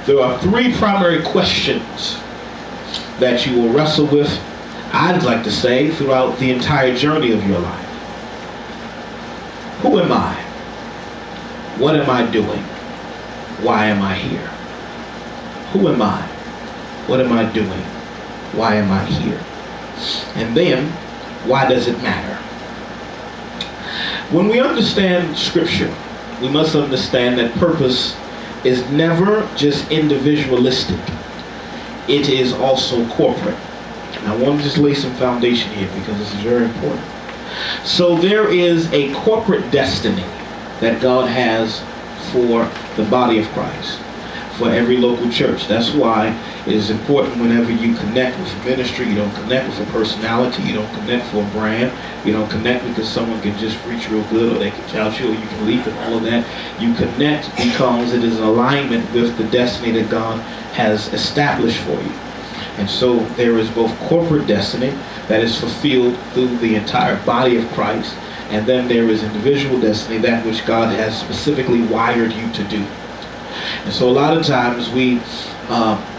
There are three primary questions that you will wrestle with, I'd like to say, throughout the entire journey of your life. Who am I? What am I doing? Why am I here? Who am I? What am I doing? Why am I here? And then, why does it matter? When we understand Scripture, we must understand that purpose is never just individualistic. It is also corporate. And I want to just lay some foundation here because this is very important. So there is a corporate destiny that God has for the body of Christ, for every local church. That's why it is important whenever you connect with a ministry, you don't connect with a personality, you don't connect for a brand, you don't connect because someone can just preach real good or they can shout you or you can leap and all of that. You connect because it is in alignment with the destiny that God has established for you. And so there is both corporate destiny that is fulfilled through the entire body of Christ, and then there is individual destiny, that which God has specifically wired you to do. And so a lot of times we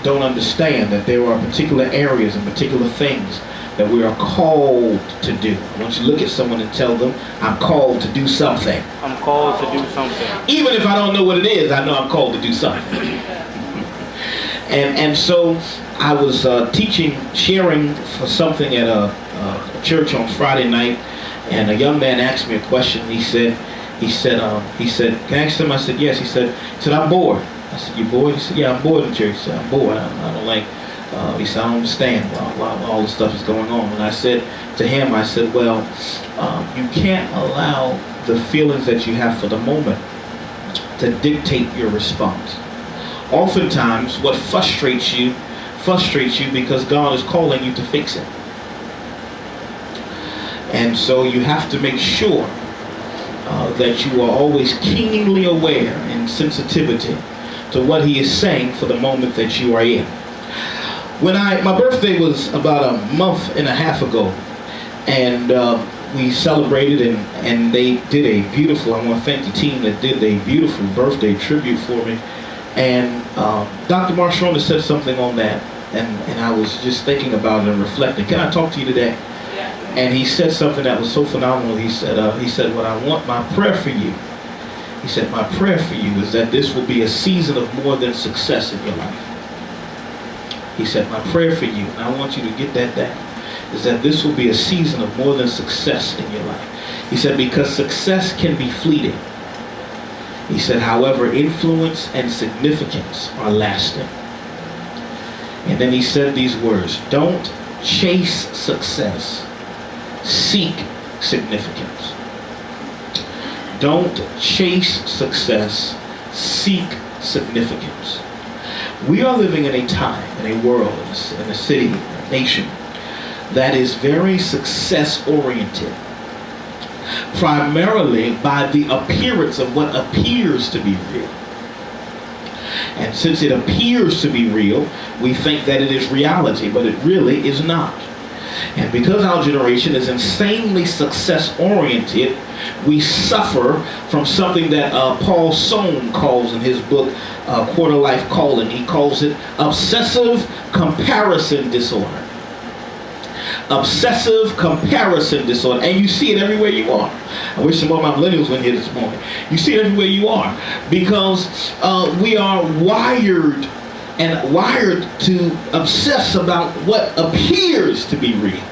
don't understand that there are particular areas and particular things that we are called to do. I want you to look at someone and tell them, I'm called to do something. I'm called to do something. Even if I don't know what it is, I know I'm called to do something. And so I was sharing for something at a church on Friday night, and a young man asked me a question. He said, can I ask him? I said, yes. He said, I'm bored. I said, you bored? He said, yeah, I'm bored in church. He said, I'm bored. I don't like, he said, I don't understand why all this stuff is going on. And I said to him, I said, well, you can't allow the feelings that you have for the moment to dictate your response. Oftentimes, what frustrates you because God is calling you to fix it. And so you have to make sure that you are always keenly aware and sensitivity to what He is saying for the moment that you are in. My birthday was about a month and a half ago, and we celebrated, and they did a beautiful, I want to thank the team that did a beautiful birthday tribute for me. And Dr. Marshall said something on that, and I was just thinking about it and reflecting. Can I talk to you today? And he said something that was so phenomenal. He said, my prayer for you. He said, my prayer for you is that this will be a season of more than success in your life. He said, my prayer for you, and I want you to get that down, is that this will be a season of more than success in your life. He said, because success can be fleeting. He said, however, influence and significance are lasting. And then he said these words, don't chase success. Seek significance. Don't chase success. Seek significance. We are living in a time, in a world, in a city, a nation that is very success-oriented, primarily by the appearance of what appears to be real. And since it appears to be real, we think that it is reality, but it really is not. And because our generation is insanely success-oriented, we suffer from something that Paul Sohn calls in his book, Quarter Life Calling. He calls it obsessive comparison disorder. Obsessive comparison disorder. And you see it everywhere you are. I wish some of my millennials were here this morning. You see it everywhere you are. Because we are wired to obsess about what appears to be real.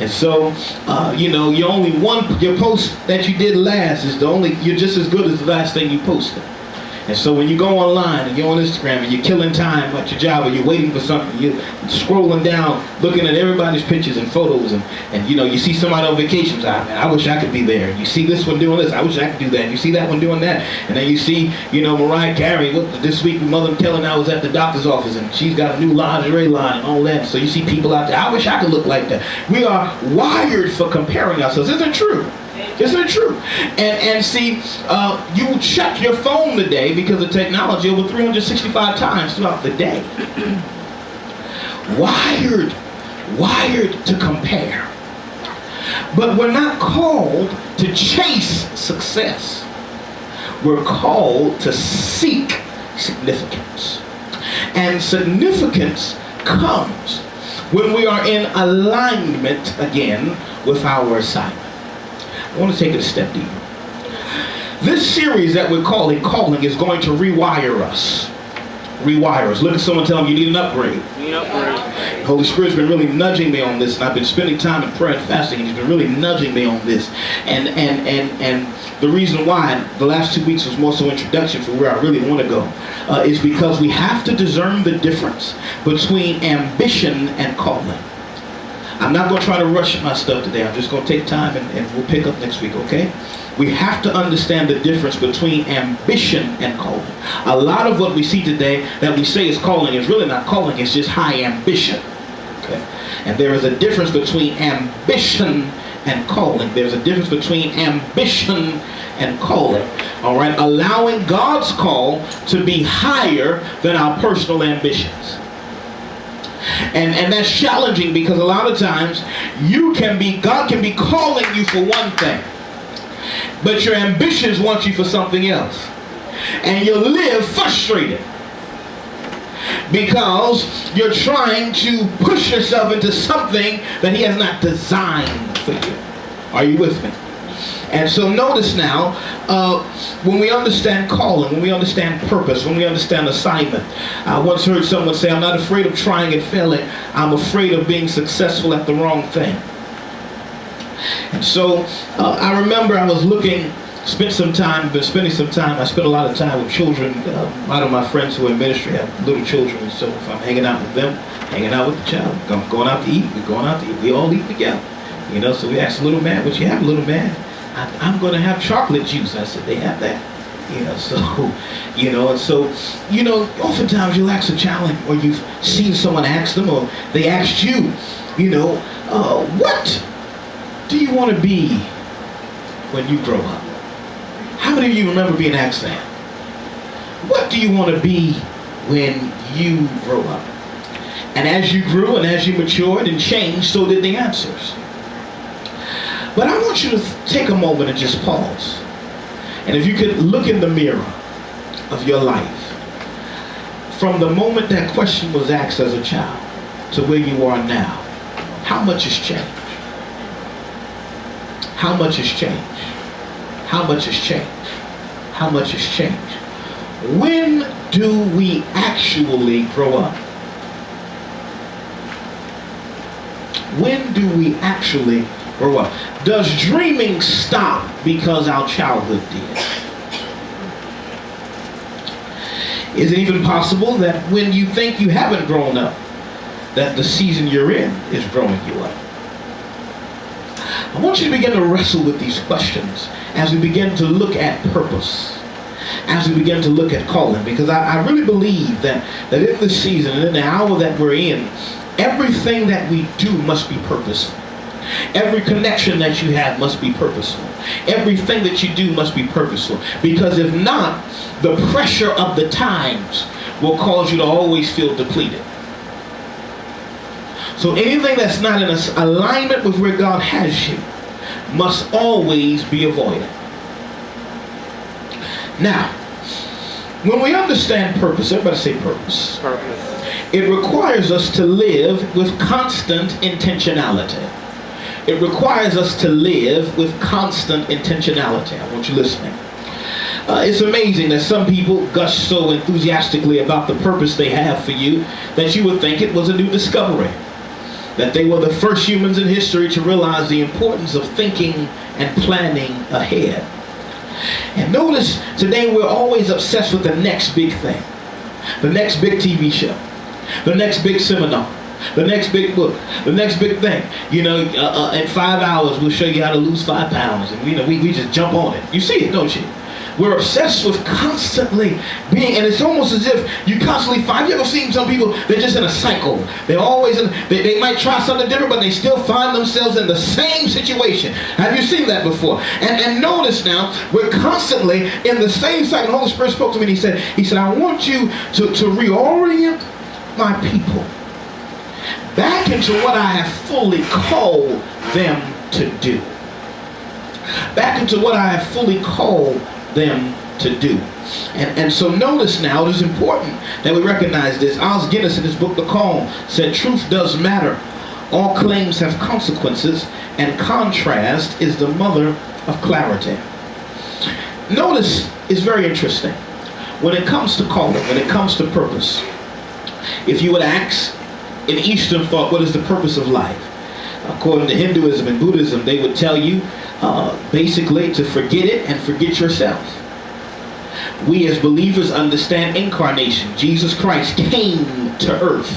And so, your post that you did last is you're just as good as the last thing you posted. And so when you go online and you're on Instagram and you're killing time at your job or you're waiting for something, you're scrolling down, looking at everybody's pictures and photos, and you see somebody on vacations. I wish I could be there. And you see this one doing this. I wish I could do that. And you see that one doing that. And then you see, Mariah Carey. This week, Mother Telling I was at the doctor's office and she's got a new lingerie line and all that. So you see people out there. I wish I could look like that. We are wired for comparing ourselves. Isn't it true? Isn't it true? And see, you will check your phone today because of technology over 365 times throughout the day. Wired to compare. But we're not called to chase success. We're called to seek significance. And significance comes when we are in alignment again with our assignment. I want to take it a step deeper. This series that we're calling is going to rewire us. Rewire us. Look at someone, tell them you need an upgrade. The Holy Spirit's been really nudging me on this, and I've been spending time in prayer and fasting, and He's been really nudging me on this. And the reason why the last 2 weeks was more so introduction for where I really want to go is because we have to discern the difference between ambition and calling. I'm not going to try to rush my stuff today. I'm just going to take time and we'll pick up next week, okay? We have to understand the difference between ambition and calling. A lot of what we see today that we say is calling is really not calling, it's just high ambition. Okay? And there is a difference between ambition and calling. There's a difference between ambition and calling. All right? Allowing God's call to be higher than our personal ambitions. And that's challenging because a lot of times God can be calling you for one thing, but your ambitions want you for something else. And you live frustrated because you're trying to push yourself into something that He has not designed for you. Are you with me? And so notice now, when we understand calling, when we understand purpose, when we understand assignment. I once heard someone say, I'm not afraid of trying and failing. I'm afraid of being successful at the wrong thing. And so I remember I was I spent a lot of time with children. A lot of my friends who are in ministry have little children. And so if I'm hanging out with them, hanging out with the child, going out to eat, we're going out to eat. We all eat together. You know, so we asked the little man, what you have, little man? I'm going to have chocolate juice. I said, they have that. You know, so, oftentimes you'll ask a child, or you've seen someone ask them, or they asked you, what do you want to be when you grow up? How many of you remember being asked that? What do you want to be when you grow up? And as you grew and as you matured and changed, so did the answers. But I want you to take a moment and just pause. And if you could look in the mirror of your life, from the moment that question was asked as a child to where you are now, how much has changed? How much has changed? How much has changed? How much has changed? When do we actually grow up? When do we actually grow up? Does dreaming stop because our childhood did? Is it even possible that when you think you haven't grown up, that the season you're in is growing you up? I want you to begin to wrestle with these questions as we begin to look at purpose, as we begin to look at calling, because I really believe that in this season and in the hour that we're in, everything that we do must be purposeful. Every connection that you have must be purposeful. Everything that you do must be purposeful. Because if not, the pressure of the times will cause you to always feel depleted. So anything that's not in alignment with where God has you must always be avoided. Now, when we understand purpose, everybody say purpose. Purpose. It requires us to live with constant intentionality. It requires us to live with constant intentionality. I want you listening. It's amazing that some people gush so enthusiastically about the purpose they have for you that you would think it was a new discovery. That they were the first humans in history to realize the importance of thinking and planning ahead. And notice today we're always obsessed with the next big thing. The next big TV show. The next big seminar. The next big book, the next big thing. In 5 hours we'll show you how to lose 5 pounds, and we just jump on it. You see it, don't you? We're obsessed with constantly being, and it's almost as if you constantly find. You ever seen some people? They're just in a cycle. They're always they might try something different, but they still find themselves in the same situation. Have you seen that before? And notice now, we're constantly in the same cycle. The Holy Spirit spoke to me and he said, I want you to reorient my people back into what I have fully called them to do. Back into what I have fully called them to do. And so notice now, it is important that we recognize this. Os Guinness in his book, The Call, said truth does matter. All claims have consequences, and contrast is the mother of clarity. Notice it's very interesting. When it comes to calling, when it comes to purpose, if you would ask in Eastern thought, what is the purpose of life? According to Hinduism and Buddhism, they would tell you basically to forget it and forget yourself. We as believers understand incarnation. Jesus Christ came to earth.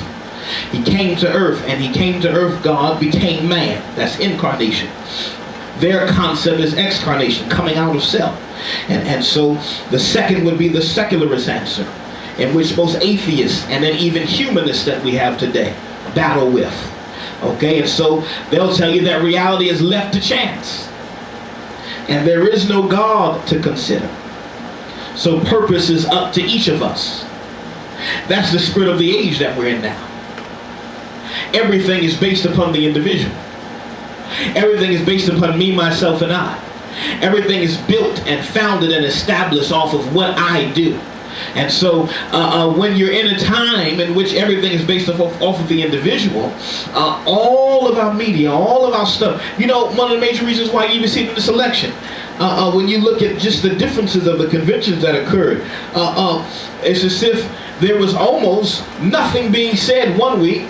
He came to earth, and he came to earth, God became man. That's incarnation. Their concept is excarnation, coming out of self. And so the second would be the secularist answer, in which most atheists and then even humanists that we have today battle with. Okay, and so they'll tell you that reality is left to chance, and there is no God to consider. So purpose is up to each of us. That's the spirit of the age that we're in now. Everything is based upon the individual. Everything is based upon me, myself, and I. Everything is built and founded and established off of what I do. And so when you're in a time in which everything is based off of the individual, all of our media, all of our stuff, you know, one of the major reasons why you even see this election, when you look at just the differences of the conventions that occurred, it's as if there was almost nothing being said one week,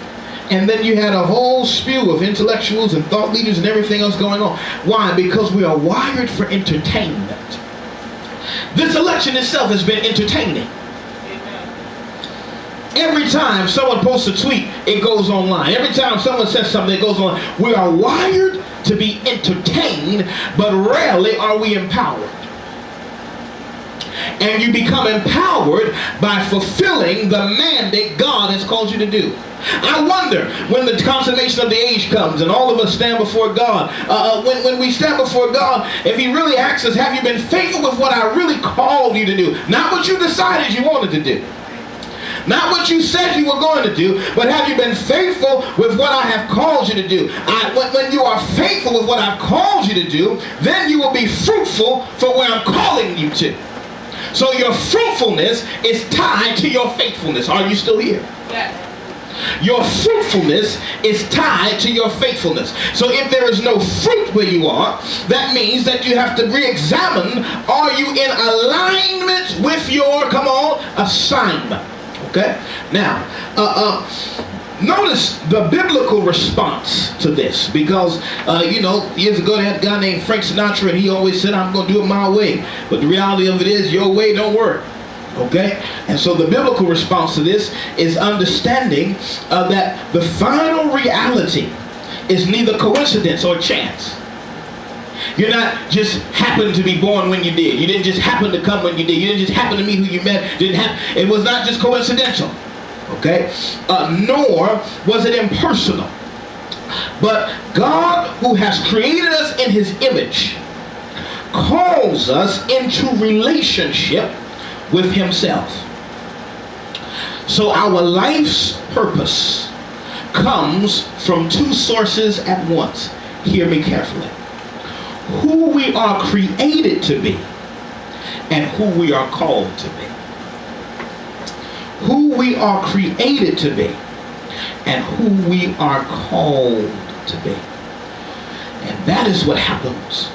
and then you had a whole spew of intellectuals and thought leaders and everything else going on. Why? Because we are wired for entertainment. This election itself has been entertaining. Every time someone posts a tweet, it goes online. Every time someone says something, it goes on. We are wired to be entertained, but rarely are we empowered. And you become empowered by fulfilling the mandate God has called you to do. I wonder when the consummation of the age comes and all of us stand before God, when we stand before God, if he really asks us, have you been faithful with what I really called you to do? Not what you decided you wanted to do. Not what you said you were going to do, but have you been faithful with what I have called you to do? When you are faithful with what I've called you to do, then you will be fruitful for where I'm calling you to. So your fruitfulness is tied to your faithfulness. Are you still here? Yes. Your fruitfulness is tied to your faithfulness. So if there is no fruit where you are, that means that you have to re-examine, are you in alignment with your, come on, assignment? Okay? Now, notice the biblical response to this, because you know, years ago they had a guy named Frank Sinatra, and he always said, I'm going to do it my way. But the reality of it is, your way don't work. Okay? And so the biblical response to this is understanding that the final reality is neither coincidence or chance. You're not just happened to be born when you did. You didn't just happen to come when you did. You didn't just happen to meet who you met. It was not just coincidental. Okay? Nor was it impersonal. But God, who has created us in his image, calls us into relationship with himself. So our life's purpose comes from two sources at once. Hear me carefully. Who we are created to be and who we are called to be. Who we are created to be and who we are called to be. And that is what happens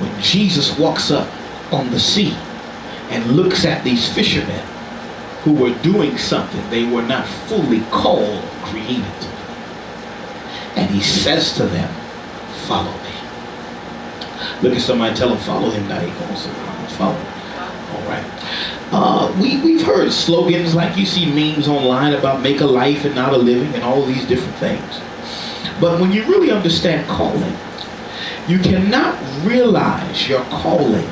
when Jesus walks up on the sea and looks at these fishermen who were doing something they were not fully called, created to do. And he says to them, follow me. Look at somebody, tell them, follow him. Now he goes, follow him. All right. We've heard slogans like you see memes online about make a life and not a living and all these different things. But when you really understand calling, you cannot realize your calling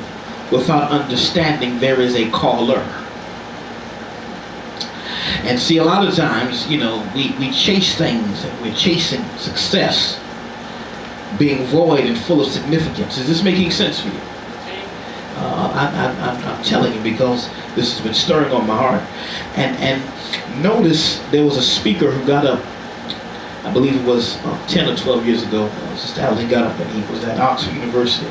without understanding there is a caller. And see, a lot of times, you know, we chase things and we're chasing success being void and full of significance. Is this making sense for you? I'm telling you, because this has been stirring on my heart. And notice there was a speaker who got up, I believe it was 10 or 12 years ago. Sister Allen got up and he was at Oxford University.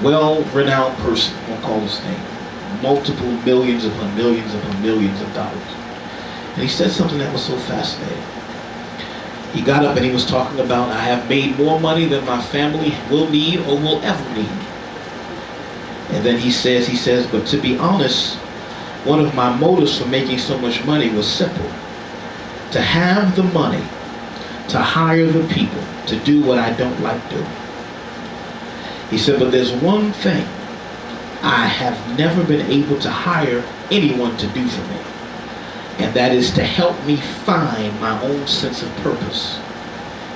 Well-renowned person, I won't call his name. multiple millions upon millions upon millions of dollars. And he said something that was so fascinating. He got up and he was talking about, I have made more money than my family will need or will ever need. And then he says, but to be honest, one of my motives for making so much money was simple. To have the money to hire the people to do what I don't like doing. He said, but there's one thing I have never been able to hire anyone to do for me. And that is to help me find my own sense of purpose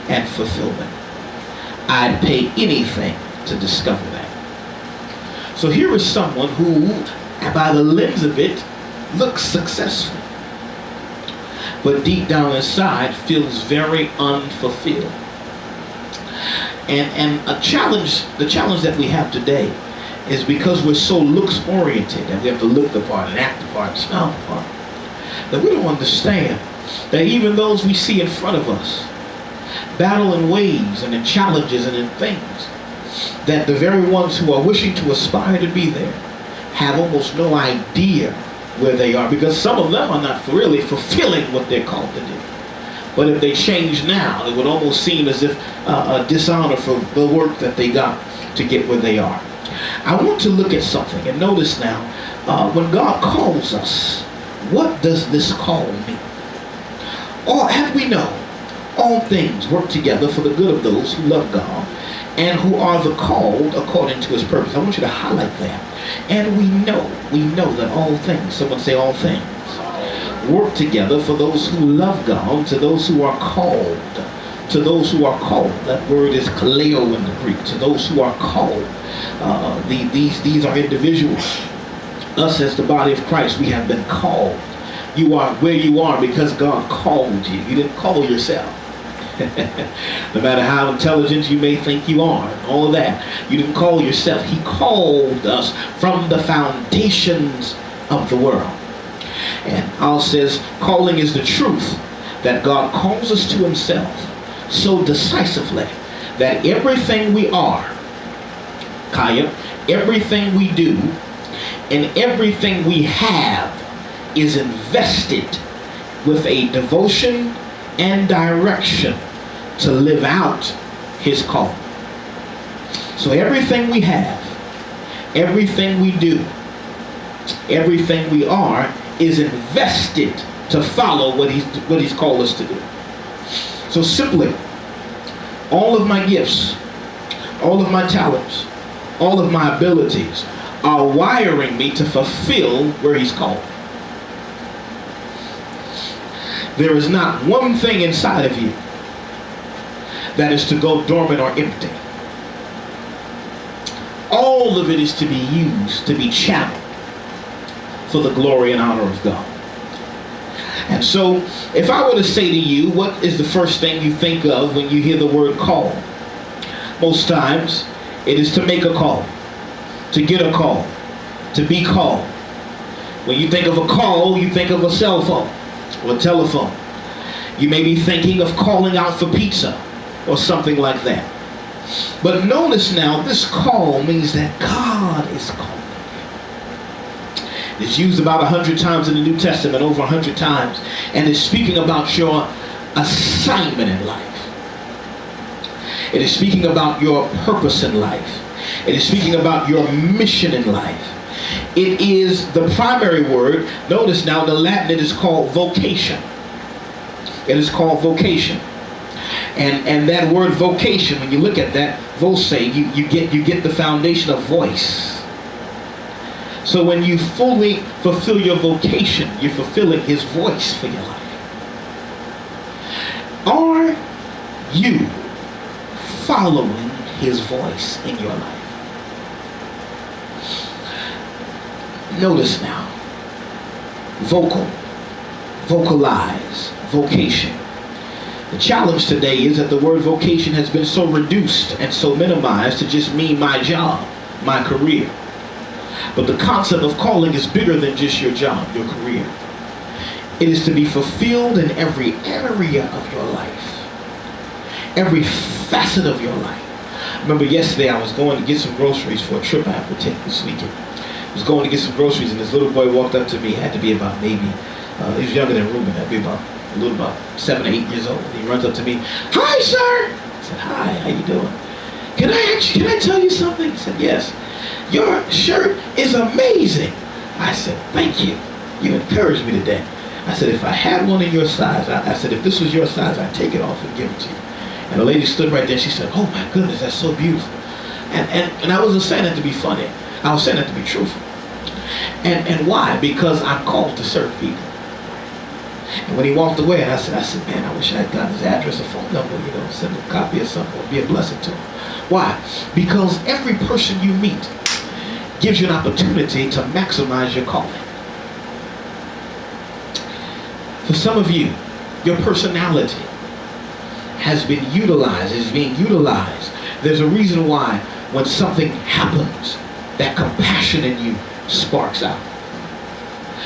and fulfillment. I'd pay anything to discover that. So here is someone who, by the lens of it, looks successful, but deep down inside feels very unfulfilled. And the challenge that we have today is because we're so looks oriented and we have to look the part and act the part and smell the part, that we don't understand that even those we see in front of us battle in ways and in challenges and in things that the very ones who are wishing to aspire to be there have almost no idea where they are, because some of them are not really fulfilling what they're called to do. But if they change now, it would almost seem as if a dishonor for the work that they got to get where they are. I want to look at something and notice now, when God calls us, what does this call mean? Or as we know, all things work together for the good of those who love God and who are the called according to his purpose. I want you to highlight that. And we know that all things, someone say all things, work together for those who love God, to those who are called. To those who are called. That word is kaleo in the Greek. To those who are called. These are individuals. Us as the body of Christ, we have been called. You are where you are because God called you. You didn't call yourself. No matter how intelligent you may think you are, all of that, you didn't call yourself. He called us from the foundations of the world. And Paul says, calling is the truth that God calls us to himself so decisively that everything we are, Kaya, everything we do, and everything we have is invested with a devotion and direction to live out his call. So everything we have, everything we do, everything we are is invested to follow what he's called us to do. So simply, all of my gifts, all of my talents, all of my abilities are wiring me to fulfill where he's called. There is not one thing inside of you that is to go dormant or empty. All of it is to be used, to be channeled for the glory and honor of God. And so, if I were to say to you, what is the first thing you think of when you hear the word call? Most times, it is to make a call, to get a call, to be called. When you think of a call, you think of a cell phone or a telephone. You may be thinking of calling out for pizza or something like that. But notice now, this call means that God is calling. It's used about 100 times in the New Testament, over 100 times, and it's speaking about your assignment in life. It is speaking about your purpose in life. It is speaking about your mission in life. It is the primary word. Notice now, in the Latin, it is called vocation. It is called vocation. And that word vocation, when you look at that, voce, you get the foundation of voice. So when you fully fulfill your vocation, you're fulfilling his voice for your life. Are you following his voice in your life? Notice now, vocalize, vocation. The challenge today is that the word vocation has been so reduced and so minimized to just mean my job, my career. But the concept of calling is bigger than just your job, your career. It is to be fulfilled in every area of your life, every facet of your life. Remember yesterday I was going to get some groceries for a trip I have to take this weekend. was going to get some groceries, and this little boy walked up to me. He had to be about maybe, he was younger than Ruben. Had to be about 7 or 8 years old. He runs up to me. "Hi, sir." I said, "Hi, how you doing? Can I tell you something?" He said, "Yes. Your shirt is amazing." I said, "Thank you. You encouraged me today." I said, "If I had one in your size," I said, "if this was your size, I'd take it off and give it to you." And the lady stood right there. She said, "Oh my goodness, that's so beautiful." And I wasn't saying that to be funny. I was saying that to be truthful. And why? Because I'm called to serve people. And when he walked away, and I said, "Man, I wish I had got his address or phone number, send him a copy or something, it'd be a blessing to him." Why? Because every person you meet gives you an opportunity to maximize your calling. For some of you, your personality has been utilized, is being utilized. There's a reason why when something happens, that compassion in you sparks out.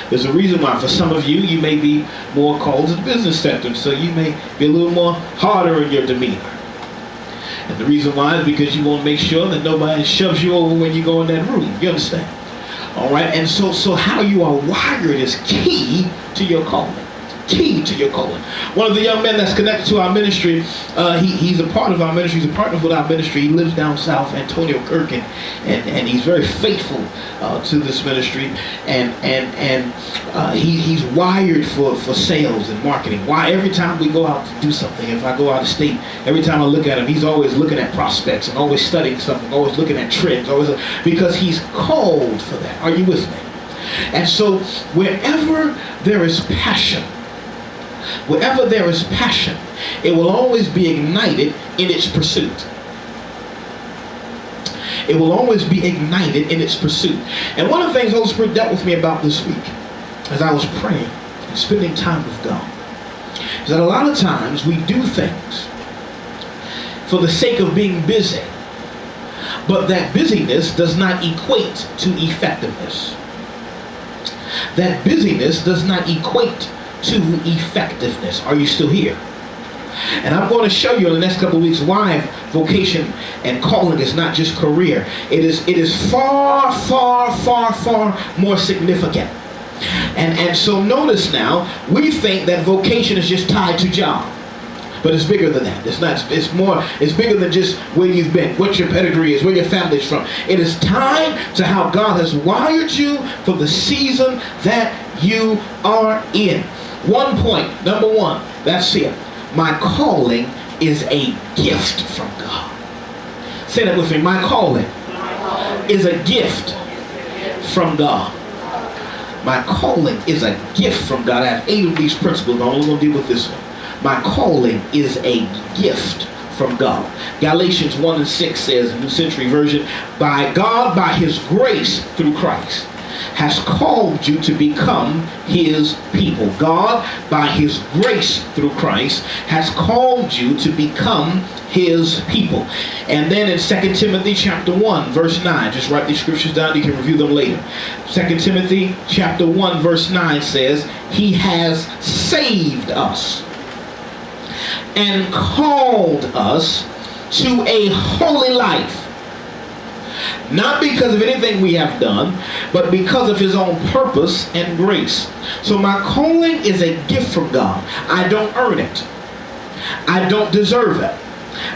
There's a reason why for some of you, you may be more called to the business sector, so you may be a little more harder in your demeanor. And the reason why is because you want to make sure that nobody shoves you over when you go in that room. You understand? All right, and so how you are wired is key to your calling. Key to your calling. One of the young men that's connected to our ministry, he's a part of our ministry, he's a partner with our ministry. He lives down south, Antonio Kirk, and he's very faithful to this ministry, and he's wired for sales and marketing. Why? Every time we go out to do something, if I go out of state, every time I look at him, he's always looking at prospects and always studying something, always looking at trends, because he's called for that. Are you with me? And so wherever there is passion, it will always be ignited in its pursuit. It will always be ignited in its pursuit. And one of the things the Holy Spirit dealt with me about this week, as I was praying and spending time with God, is that a lot of times we do things for the sake of being busy, but that busyness does not equate to effectiveness. That busyness does not equate to effectiveness. Are you still here? And I'm going to show you in the next couple of weeks why vocation and calling is not just career. It is far, far, far, far more significant. And so notice now, we think that vocation is just tied to job. But it's bigger than that. It's bigger than just where you've been, what your pedigree is, where your family's from. It is tied to how God has wired you for the season that you are in. 1 point, number 1, that's it. My calling is a gift from God. Say that with me. My calling is a gift from God. My calling is a gift from God. I have 8 of these principles. I'm only going to deal with this one. My calling is a gift from God. Galatians 1:6 says, New Century Version, by God, by his grace through Christ, has called you to become his people. God, by his grace through Christ, has called you to become his people. And then in 2 Timothy chapter 1, verse 9, just write these scriptures down, you can review them later. 2 Timothy chapter 1, verse 9 says, he has saved us and called us to a holy life. Not because of anything we have done, but because of his own purpose and grace. So my calling is a gift from God. I don't earn it. I don't deserve it.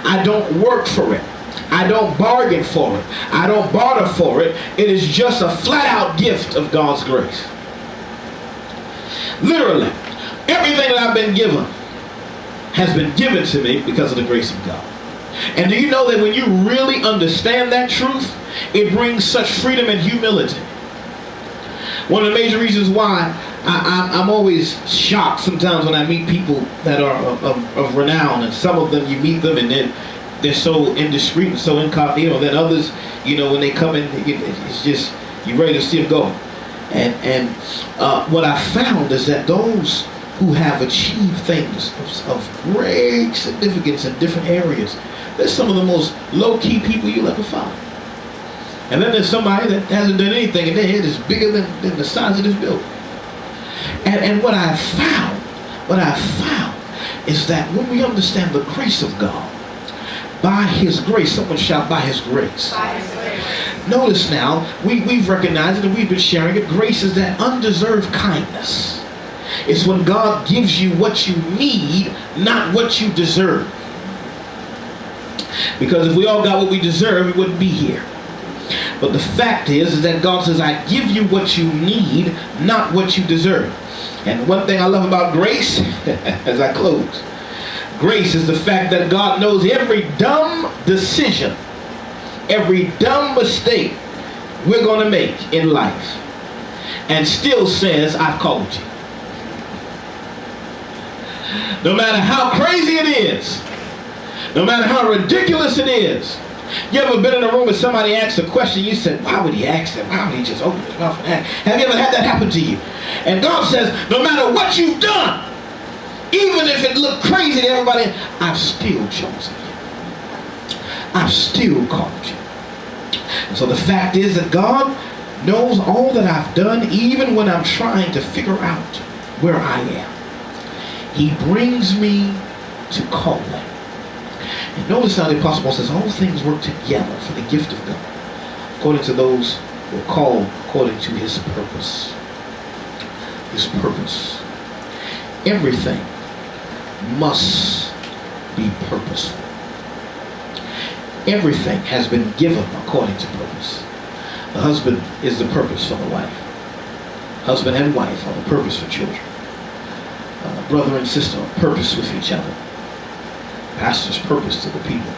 I don't work for it. I don't bargain for it. I don't barter for it. It is just a flat out gift of God's grace. Literally, everything that I've been given has been given to me because of the grace of God. And do you know that when you really understand that truth, it brings such freedom and humility? One of the major reasons why I'm always shocked sometimes when I meet people that are of renown, and some of them you meet them and they're so indiscreet and so incognito, then others, when they come in, it's just, you're ready to see them go. And what I found is that those who have achieved things of great significance in different areas, they're some of the most low-key people you'll ever find. And then there's somebody that hasn't done anything and their head is bigger than the size of this building. And what I found is that when we understand the grace of God, by his grace, someone shout, by his grace. By his grace. Notice now, we've recognized it and we've been sharing it. Grace is that undeserved kindness. It's when God gives you what you need, not what you deserve. Because if we all got what we deserve, we wouldn't be here. But the fact is that God says, I give you what you need, not what you deserve. And one thing I love about grace, as I close, grace is the fact that God knows every dumb decision, every dumb mistake we're going to make in life, and still says, I've called you. No matter how crazy it is, no matter how ridiculous it is. You ever been in a room and somebody asked a question, you said, why would he ask that? Why would he just open his mouth and ask? Have you ever had that happen to you? And God says, no matter what you've done, even if it looked crazy to everybody, I've still chosen you. I've still called you. And so the fact is that God knows all that I've done, even when I'm trying to figure out where I am. He brings me to calling. And notice how the Apostle Paul says all things work together for the gift of God, according to those who are called according to his purpose. His purpose. Everything must be purposeful. Everything has been given according to purpose. The husband is the purpose for the wife. Husband and wife are the purpose for children. Brother and sister are purpose with each other. Pastor's purpose to the people.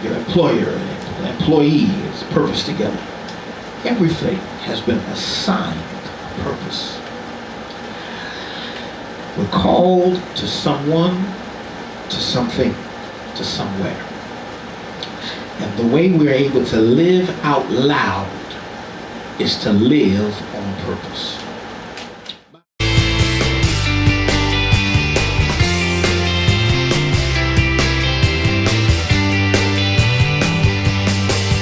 Your employer and employee is purpose together. Everything has been assigned a purpose. We're called to someone, to something, to somewhere. And the way we're able to live out loud is to live on purpose.